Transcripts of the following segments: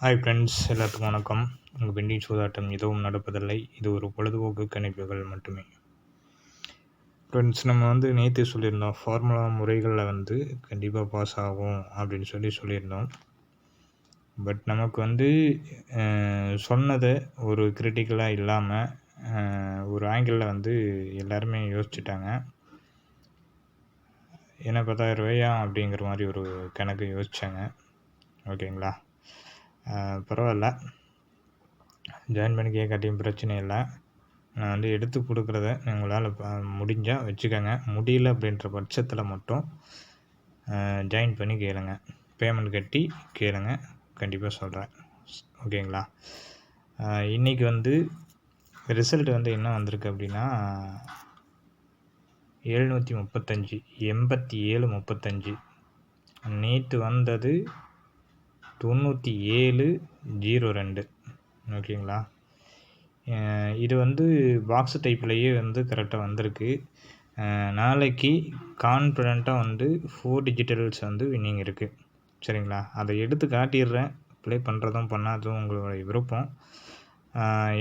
Hi friends, எல்லாத்துக்கும் வணக்கம். உங்கள் பெண்டிங் சூதாட்டம் எதுவும் நடப்பதில்லை. இது ஒரு பொழுதுபோக்கு கணிப்புகள் மட்டுமே. ஃப்ரெண்ட்ஸ், நம்ம நேற்று சொல்லியிருந்தோம், ஃபார்முலா முறைகளில் கண்டிப்பாக பாஸ் ஆகும் அப்படின்னு சொல்லியிருந்தோம். பட் நமக்கு சொன்னதை ஒரு கிரிட்டிக்கலாக இல்லாமல் ஒரு ஆங்கிளில் எல்லாருமே யோசிச்சுட்டாங்க. ஏன்னா 10,000 ரூபாயா அப்படிங்கிற மாதிரி ஒரு கணக்கு யோசித்தாங்க. ஓகேங்களா? பரவாயில்ல, ஜாயின் பண்ணி கேட்காட்டியும் பிரச்சனை இல்லை. நான் எடுத்து கொடுக்குறத உங்களால் முடிஞ்சால் வச்சுக்கோங்க. முடியல அப்படின்ற பட்சத்தில் மட்டும் ஜாயின் பண்ணி கேளுங்க, பேமெண்ட் கட்டி கேளுங்க. கண்டிப்பாக சொல்கிறேன். ஓகேங்களா? இன்றைக்கி ரிசல்ட் என்ன வந்திருக்கு அப்படின்னா 735 8735. நேற்று வந்தது 9702. ஓகேங்களா? இது பாக்ஸ் டைப்லேயே கரெக்டாக வந்திருக்கு. நாளைக்கு கான்ஃபிடண்ட்டாக 4 டிஜிட்டல்ஸ் வின்னிங் இருக்குது. சரிங்களா? அதை எடுத்து காட்டிடுறேன். ப்ளே பண்ணுறதும் பண்ணாததும் உங்களுடைய விருப்பம்.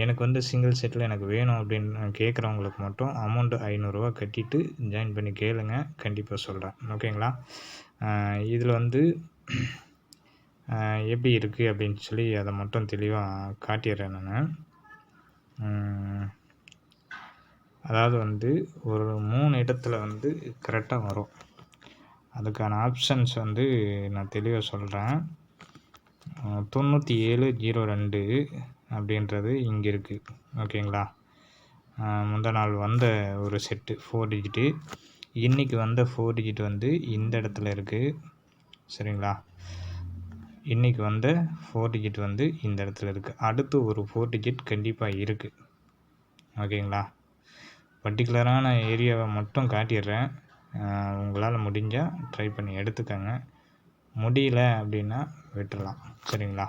எனக்கு சிங்கிள் செட்டில் எனக்கு வேணும் அப்படின்னு கேட்குறவங்களுக்கு மட்டும் அமௌண்ட்டு 500 கட்டிட்டு ஜாயின் பண்ணி கேளுங்க. கண்டிப்பாக சொல்கிறேன். ஓகேங்களா? இதில் எப்படி இருக்குது அப்படின்னு சொல்லி அதை மட்டும் தெளிவாக காட்டிடுறேன் நான். அதாவது ஒரு 3 இடத்துல கரெக்டாக வரும். அதுக்கான ஆப்ஷன்ஸ் நான் தெளிவாக சொல்கிறேன். 9702 அப்படின்றது இங்கே இருக்குது. ஓகேங்களா? முந்தா நாள் வந்த ஒரு செட்டு 4 டிஜிட்டு. இன்றைக்கி வந்த 4 டிஜிட் இந்த இடத்துல இருக்குது. சரிங்களா? இன்றைக்கி வந்த 4 டிஜிட் இந்த இடத்துல இருக்குது. அடுத்து ஒரு 4 டிஜிட் கண்டிப்பாக இருக்குது. ஓகேங்களா? பர்டிகுலரான ஏரியாவை மட்டும் காட்டிடுறேன். உங்களால் முடிஞ்சால் ட்ரை பண்ணி எடுத்துக்கோங்க. முடியல அப்படின்னா விட்டுடலாம். சரிங்களா?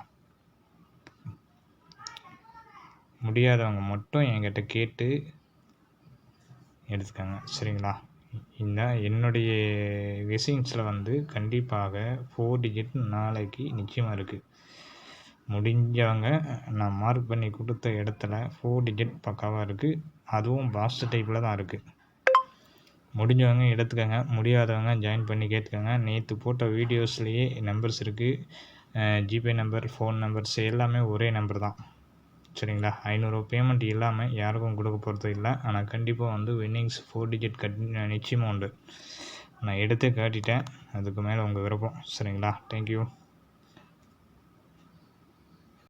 முடியாதவங்க மட்டும் என்கிட்ட கேட்டு எடுத்துக்கோங்க. சரிங்களா? என்னுடைய கெஸ்ஸிங்ஸில் கண்டிப்பாக 4 டிஜிட் நாளைக்கு நிச்சயமாக இருக்குது. முடிஞ்சவங்க நான் மார்க் பண்ணி கொடுத்த இடத்துல 4 டிஜிட் பக்காவாக இருக்குது. அதுவும் பாக்ஸ் டைப்பில் தான் இருக்குது. முடிஞ்சவங்க எடுத்துக்கோங்க. முடியாதவங்க ஜாயின் பண்ணி கேட்டுக்கோங்க. நேற்று போட்ட வீடியோஸ்லேயே நம்பர்ஸ் இருக்குது. ஜிபே நம்பர், ஃபோன் நம்பர்ஸ் எல்லாமே ஒரே நம்பர் தான். சரிங்களா? 500 பேமெண்ட் இல்லாமல் யாருக்கும் கொடுக்க போகிறது இல்லை. ஆனால் கண்டிப்பாக வின்னிங்ஸ் 4 டிஜிட் நிச்சயமாக உண்டு. நான் எடுத்தே காட்டிட்டேன். அதுக்கு மேலே உங்கள் விருப்பம். சரிங்களா? தேங்க்யூ.